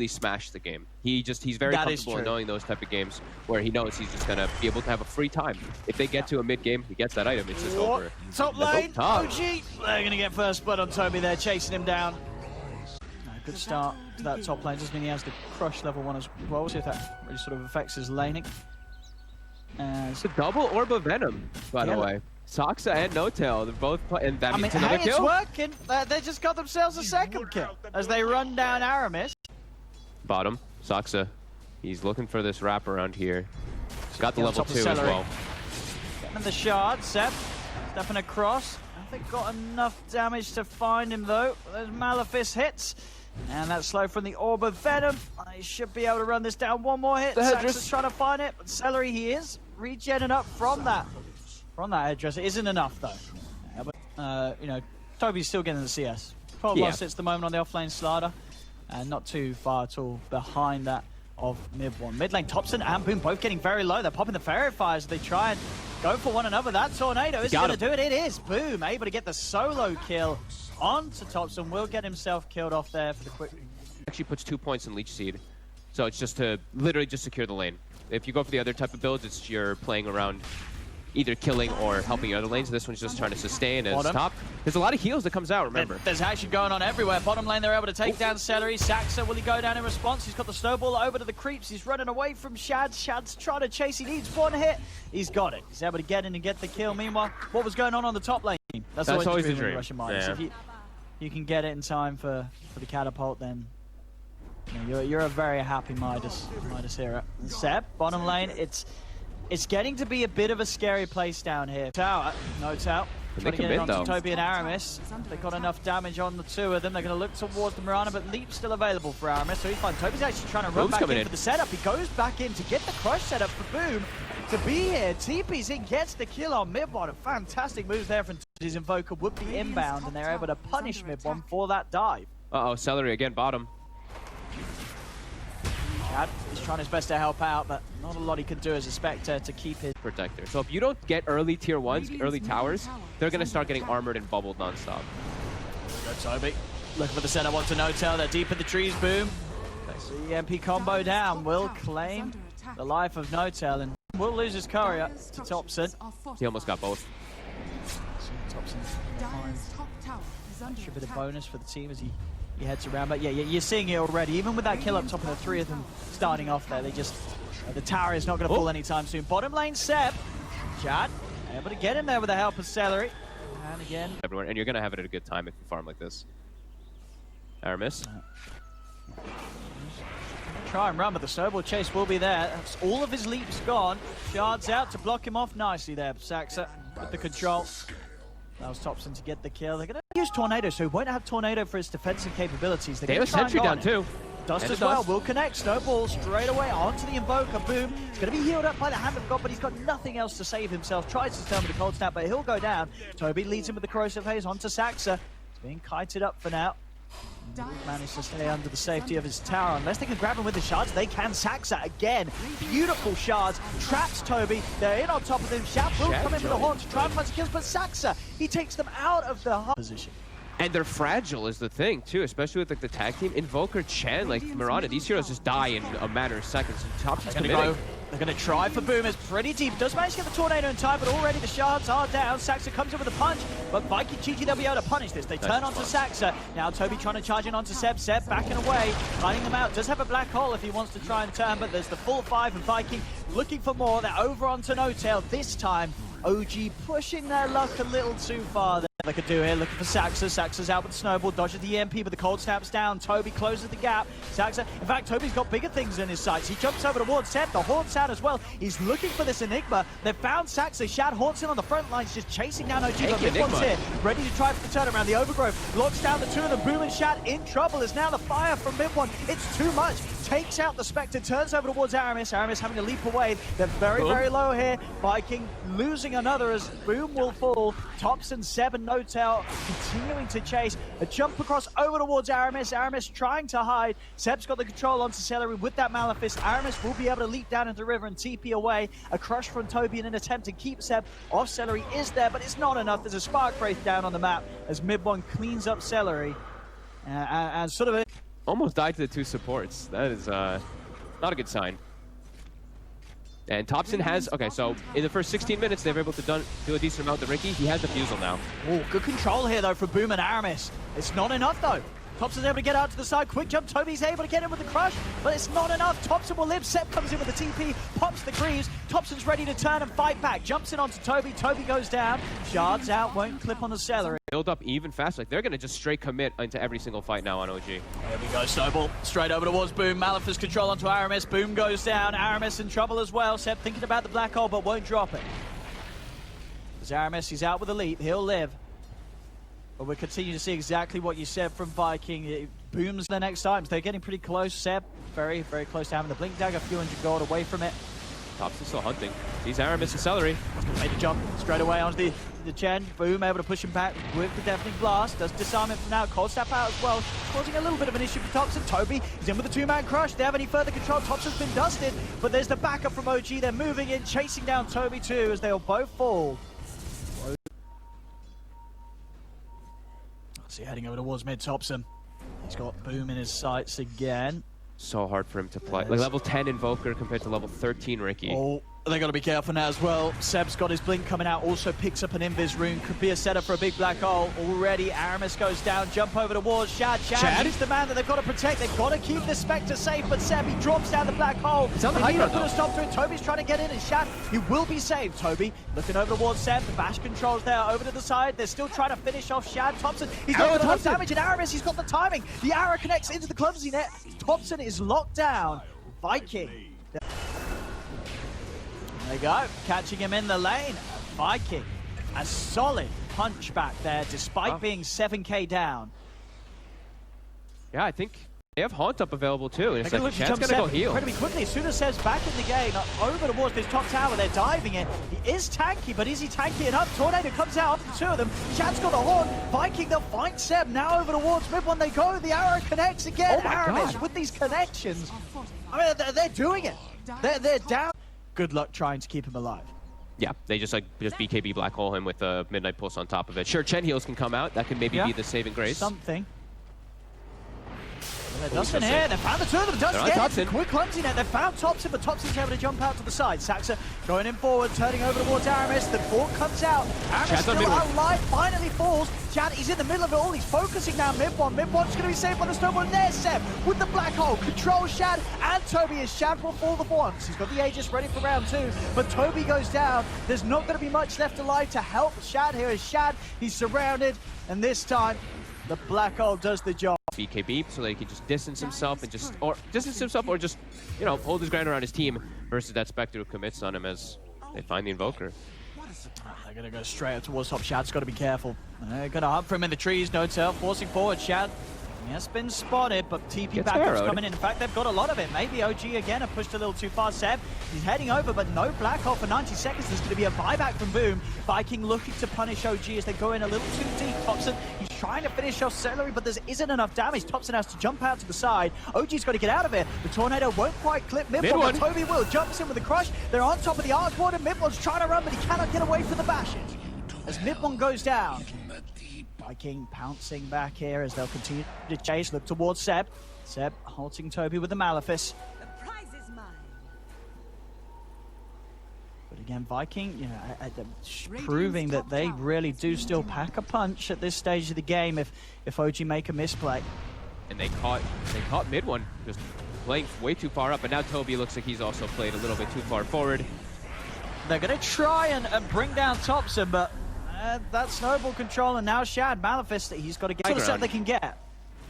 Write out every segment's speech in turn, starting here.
smash the game. He's very comfortable in knowing those type of games where he knows he's just gonna be able to have a free time. If they get to a mid game, he gets that item, it's just over. Top lane, OG. They're gonna get first blood on Toby there, chasing him down. Good start to that top lane. Doesn't mean he has the crush level 1 as well. See if that really sort of affects his laning. It's a double orb of venom, by the way. Soxa and Notail, they're both and that means another kill. It's working. They just got themselves a second kill as they run down Aramis. Bottom, Soxa. He's looking for this wrap around here. He's got the level 2 as well. Getting the shard, Seb stepping across. I think got enough damage to find him though. Those Malefice hits. And that's slow from the Orb of Venom. He should be able to run this down. One more hit. Saxa's trying to find it, but Celery he is regenning up from that. From that headdress. It isn't enough though. Yeah, but, you know, Toby's still getting the CS. 12 lost hits the moment on the offlane slider. And not too far at all behind that of mid one. Mid lane, Topson and Boom both getting very low. They're popping the Fairy Fires. They try and go for one another. That Tornado is going to do it. It is. Boom, able to get the solo kill onto Topson. Will get himself killed off there for the quick. Actually puts 2 points in Leech Seed. So it's just to literally just secure the lane. If you go for the other type of builds, it's you're playing around either killing or helping your other lanes. This one's just trying to sustain as top. There's a lot of heals that comes out, remember. There's action going on everywhere. Bottom lane, they're able to take down Celery. Saxa, will he go down in response? He's got the snowball over to the creeps. He's running away from Shad. Shad's trying to chase. He needs one hit. He's got it. He's able to get in and get the kill. Meanwhile, what was going on the top lane? That's always the dream. Yeah. If you can get it in time for the catapult, then you're a very happy Midas hero. Seb, bottom lane, it's getting to be a bit of a scary place down here. Tower, no tower. Trying to get it onto Toby and Aramis. They've got enough damage on the two of them. They're going to look towards the Mirana, but Leap's still available for Aramis, so he's fine. Toby's actually trying to run back in for the setup. He goes back in to get the crush setup for Boom to be here. TP's in, gets the kill on Mid1. A fantastic move there from his Invoker would be inbound, and they're able to punish Mid1 for that dive. Uh-oh, Celery again, bottom. Shad is trying his best to help out, but not a lot he can do as a Spectre to keep his protector. So if you don't get early tier 1s, early towers, they're going to start getting armored and bubbled non-stop. Go Toby. Looking for the setup onto Notail. They're deep in the trees, Boom. The EMP combo down will claim the life of Notail and will lose his courier to Topson. He almost got both. That should be the bonus for the team as he heads around, but yeah, you're seeing it already. Even with that kill up top of the three of them starting off there, they just the tower is not going to fall anytime soon. Bottom lane, Seb, Chad, able to get in there with the help of Celery, and again, everyone, and you're going to have it at a good time if you farm like this. Aramis. Try and run, but the snowball chase will be there. That's all of his leaps gone. Shards out to block him off nicely there. Saxa with the control. That was Topson to get the kill. They're going to use Tornado, so he won't have Tornado for his defensive capabilities. They have a sentry down too. Dust as well, will connect. Snowball straight away onto the Invoker. Boom. He's going to be healed up by the Hand of God, but he's got nothing else to save himself. Tries to turn with the Cold Snap, but he'll go down. Toby leads him with the Corrosive Haze onto Saxa. He's being kited up for now. Managed to stay under the safety of his tower. Unless they can grab him with the shards, they can. Saxa again. Beautiful shards. Traps Toby. They're in on top of him. Shad will come in with the horn to try and find some kills, but Saxa, he takes them out of the position. And they're fragile is the thing too, especially with like the tag team. Invoker, Chen, like Mirana, these heroes just die in a matter of seconds. Topson's committing. They're going to try for Boom. It's pretty deep. Does manage to get the Tornado in time, but already the shards are down. Saxa comes in with a punch, but Viking GG, they'll be able to punish this. They turn onto Saxa. Now Toby trying to charge in onto Seb. Seb backing away, fighting them out. Does have a black hole if he wants to try and turn, but there's the full 5 and Viking looking for more. They're over onto Notail. This time, OG pushing their luck a little too far. They could do here, looking for Saxa. Saxa's out with the snowball, dodges the EMP, but the cold snap's down. Toby closes the gap. Saxa, in fact, Toby's got bigger things in his sights. He jumps over towards Seb, the horn's out as well. He's looking for this Enigma. They've found Saxa. Shad haunts in on the front lines, just chasing down OG. But Mid1's here, ready to try for the turnaround. The Overgrowth locks down the two of them. Boom and Shad in trouble as now the fire from Mid1. It's too much. Takes out the Spectre, turns over towards Aramis. Aramis having to leap away. They're very, very low here. Viking losing another as Boom will fall. Topson, Seb and Notail continuing to chase. A jump across over towards Aramis. Aramis trying to hide. Seb's got the control onto Celery with that Malefice. Aramis will be able to leap down into the river and TP away. A crush from Toby in an attempt to keep Seb off. Celery is there, but it's not enough. There's a Spark Wraith down on the map as Mid1 cleans up Celery. And sort of almost died to the 2 supports. That is not a good sign. And Topson has, okay, so in the first 16 minutes, they've been able to do a decent amount with the Riki. He has the Fusel now. Oh, good control here, though, from Boom and Aramis. It's not enough, though. Topson's able to get out to the side. Quick jump. Toby's able to get in with the crush, but it's not enough. Topson will live. Sep comes in with the TP, pops the Greaves. Topson's ready to turn and fight back. Jumps in onto Toby. Toby goes down. Shards out. Won't clip on the celery. Build up even faster. Like, they're going to just straight commit into every single fight now on OG. There we go. Snowball straight over towards Boom. Malefus control onto Aramis. Boom goes down. Aramis in trouble as well. Sep thinking about the black hole, but won't drop it. As Aramis, he's out with a leap. He'll live. But we'll continue to see exactly what you said from Viking. It booms the next times. They're getting pretty close. Seb, very, very close to having the Blink Dagger. A few hundred gold away from it. Topson's still hunting. He's Aramis and Celery. Made the jump straight away onto the Chen. Boom, able to push him back with the Deafening Blast. Does disarm him for now. Cold Snap out as well, causing a little bit of an issue for Topson. Toby is in with the 2-man crush. They have any further control. Topson's been dusted, but there's the backup from OG. They're moving in, chasing down Toby too, as they'll both fall. See, heading over towards mid Topson. He's got Boom in his sights again. So hard for him to play. Like level 10 Invoker compared to level 13 Riki. Oh, they got to be careful now as well. Seb's got his Blink coming out, also picks up an Invis rune. Could be a setup for a big black hole. Already, Aramis goes down, jump over towards Shad. Shad is the man that they've got to protect. They've got to keep the Spectre safe, but Seb, he drops down the black hole. They need to put a stop to it. Toby's trying to get in, and Shad, he will be saved. Toby looking over towards Seb. The bash controls there, over to the side. They're still trying to finish off Shad. Topson, he's got enough damage, and Aramis, he's got the timing. The arrow connects into the clumsy net. Topson is locked down. Viking. There you go, catching him in the lane. Viking, a solid punch back there, despite being 7k down. Yeah, I think they have Haunt up available too. And it's like, Chad's gonna go heal. Incredibly quickly, as soon as Seb's back in the game, over towards this top tower, they're diving it. He is tanky, but is he tanky enough? Tornado comes out after the 2 of them. Chad's got a horn. Viking, they'll find Seb. Now over towards mid when they go. The arrow connects again. Oh Aramis with these connections. I mean, they're doing it. They're down. Good luck trying to keep him alive. Yeah, they just BKB black hole him with a Midnight Pulse on top of it. Sure, Chen heals can come out. That can maybe be the saving grace. Something. Dustin here, they found the 2 of them. Dustin, quick clumsy net. They found Topson, but Topson's able to jump out to the side. Saxa going in forward, turning over towards Aramis. The ball comes out. Aramis still alive, finally falls. Chad, he's in the middle of it all. He's focusing now mid one. Mid one's going to be saved by the snowball. And there's Seb with the black hole. Controls Shad and Toby as Shad will fall the once. He's got the Aegis ready for round 2, but Toby goes down. There's not going to be much left alive to help Shad here. As Shad, he's surrounded, and this time the black hole does the job. BKB so that he can just distance himself and just you know, hold his ground around his team versus that Spectre who commits on him as they find the Invoker. They're gonna go straight up towards top. Shad's got to be careful. They're gonna hunt for him in the trees. No tell, forcing forward. Shad, he has been spotted, but TP backup's coming in. In fact, they've got a lot of it. Maybe OG again have pushed a little too far. Seb, he's heading over, but no black hole for 90 seconds. There's going to be a buyback from Boom. Viking looking to punish OG as they go in a little too deep. Topson, he's trying to finish off Celery, but there isn't enough damage. Topson has to jump out to the side. OG's got to get out of it. The Tornado won't quite clip mid one, but Toby will. Jumps in with the crush. They're on top of the Arc Warden. Mid one's trying to run, but he cannot get away from the bashes. As mid one goes down, Viking pouncing back here as they'll continue to chase. Look towards Seb. Seb halting Toby with the Malefice. The prize is mine. But again, Viking, you know, proving that they really do still pack a punch at this stage of the game if OG make a misplay. And they caught mid one just playing way too far up, but now Toby looks like he's also played a little bit too far forward. They're going to try and bring down Topson, but that snowball control, and now Shad, Malefice, he's got to get the set they can get.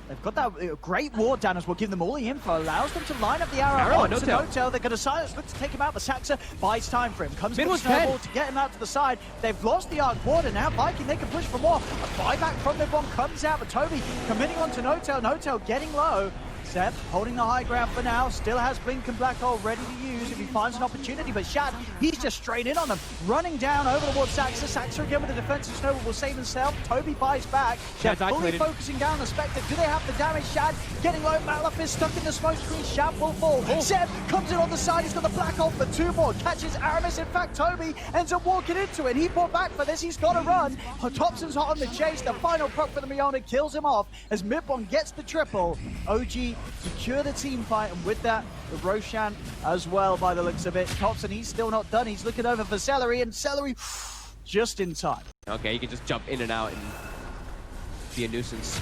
They've got that great ward down as well, give them all the info, allows them to line up the arrow onto no-tail. They're going to silence, look to take him out, but Saxa buys time for him. Comes in with snowball to get him out to the side. They've lost the Arc Warden now. Viking, they can push for more. A buyback from their bomb comes out, but Toby committing onto no-tail. No-tail getting low. Seb holding the high ground for now, still has Blink and Black Hole ready to use if he finds an opportunity, but Shad, he's just straight in on them, running down over towards Saxa. Saxa again with the defensive snowball will save himself. Toby buys back. Shad fully focusing down the Spectre. Do they have the damage? Shad getting low, Malafist stuck in the smoke screen. Shad will fall. Seb comes in on the side, he's got the Black Hole for 2 more, catches Aramis. In fact, Toby ends up walking into it. He fought back for this, he's got to run. Topson's hot on the chase, the final proc for the Miona kills him off as Midbon gets the triple. OG secure the team fight, and with that, the Roshan as well by the looks of it. Topson, he's still not done. He's looking over for Celery, and Celery just in time. Okay, you can just jump in and out and be a nuisance.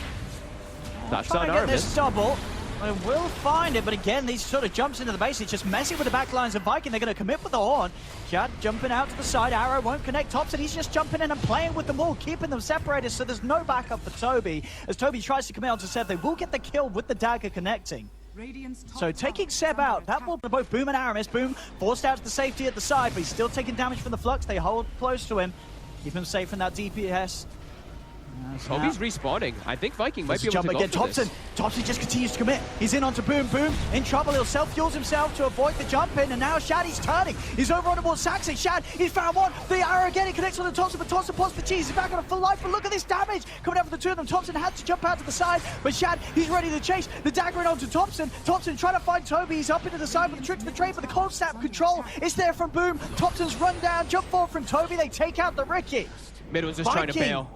That's Trying to get this double. I will find it, but again, these sort of jumps into the base. It's just messing with the back lines of Viking. They're going to commit with the horn. Shad jumping out to the side. Arrow won't connect Topson. He's just jumping in and playing with them all, keeping them separated, so there's no backup for Toby. As Toby tries to commit onto Seb, they will get the kill with the dagger connecting. So taking Seb out, that will both Boom and Aramis. Boom forced out to the safety at the side, but he's still taking damage from the Flux. They hold close to him, keep him safe from that DPS. Toby's respawning. I think Viking might be able to go for this. Topson just continues to commit. He's in onto Boom. Boom in trouble. He'll self-fuels himself to avoid the jump in, and now Shad, he's turning. He's over on towards Saxon. Shad, he's found one. The arrow again, it connects on the Topson, but Topson pops the cheese. He's back on a full life, but look at this damage coming out for the two of them. Topson had to jump out to the side, but Shad, he's ready to chase. The dagger in onto Topson. Topson trying to find Toby. He's up into the side with the trick to the trade, but the cold snap control is there from Boom. Topson's run down, jump forward from Toby. They take out the Riki. Midwin's just trying to bail.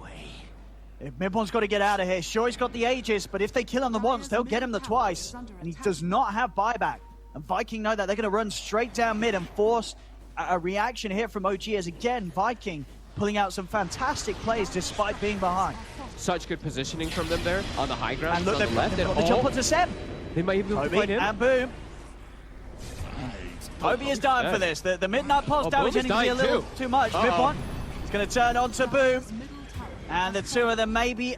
Midbon's got to get out of here. Sure, he's got the Aegis, but if they kill him the once, they'll get him the twice. And he does not have buyback. And Viking know that. They're going to run straight down mid and force a reaction here from OG as, again, Viking pulling out some fantastic plays despite being behind. Such good positioning from them there on the high ground. And look, on the left. They've got the jump onto Seb. They might even be able to find him. And Boom. Toby is dying for this. The midnight pulse damage ending to be a little too much. Midbon is going to turn on to Boom. And the two of them maybe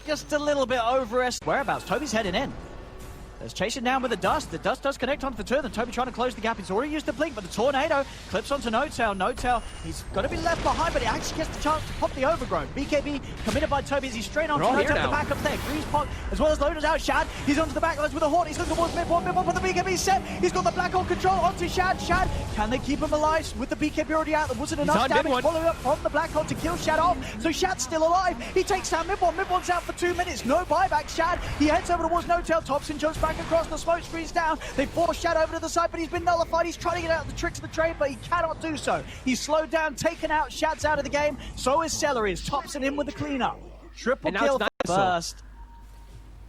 just a little bit over us. Whereabouts? Toby's heading in. There's chasing down with the dust. The dust does connect onto the two of them. Toby trying to close the gap. He's already used the blink, but the tornado clips onto No-Tail. No-Tail, he's got to be left behind, but he actually gets the chance to pop the overgrown. BKB committed by Toby as he's straight onto No-Tail. The back up there. Grease Pog as well as loaded out. Shad, he's onto the back lines with a horn. He's looking towards Midbon. Midbon for the BKB set. He's got the black hole control onto Shad. Shad, can they keep him alive with the BKB already out? There wasn't enough damage following up from the black hole to kill Shad off. So Shad's still alive. He takes down Midbon. Midbon's out for 2 minutes. No buyback. Shad, he heads over towards No-Tail. Topson jumps back across the smoke screens down. They force Shad over to the side, but he's been nullified. He's trying to get out the tricks of the trade, but he cannot do so. He's slowed down, taken out. Shad's out of the game. So is Celery. It's Topson in with the cleanup. Triple kill first.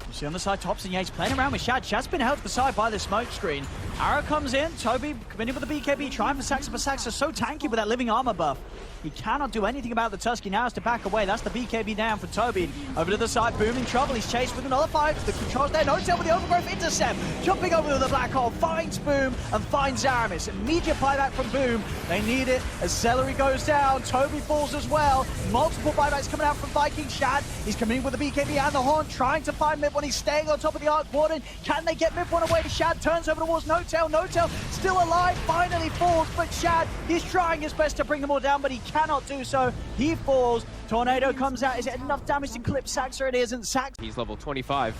You see on the side, Topson, yeah, he's playing around with Shad. Shad's been held to the side by the smoke screen. Arrow comes in. Toby coming in with the BKB, trying for Saxa, but Saxa's so tanky with that living armor buff. He cannot do anything about the Tusky. Now has to back away. That's the BKB down for Toby. Over to the side, Boom in trouble. He's chased with another fight. The controls there. No-Tail with the overgrowth intercept. Jumping over to the black hole. Finds Boom and finds Aramis. Immediate buyback from Boom. They need it as Celery goes down. Toby falls as well. Multiple buybacks coming out from Viking. Shad, he's coming in with the BKB and the horn, trying to find Midbon. He's staying on top of the Arc Warden. Can they get Midbon away? Shad turns over towards No-Tail. No-Tail still alive. Finally falls, but Shad, he's trying his best to bring them all down, but he cannot do so. He falls. Tornado comes out. Is it enough damage to clip Saxa? It isn't. Saxa. He's level 25.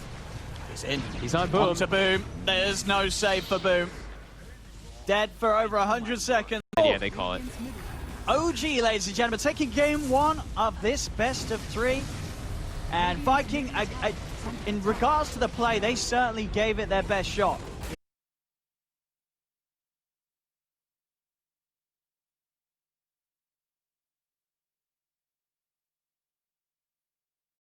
He's in. He's on Boom. On to Boom. There's no save for Boom. Dead for over 100 seconds. Yeah, they call it. OG, ladies and gentlemen, taking game one of this best of 3. And Viking, in regards to the play, they certainly gave it their best shot.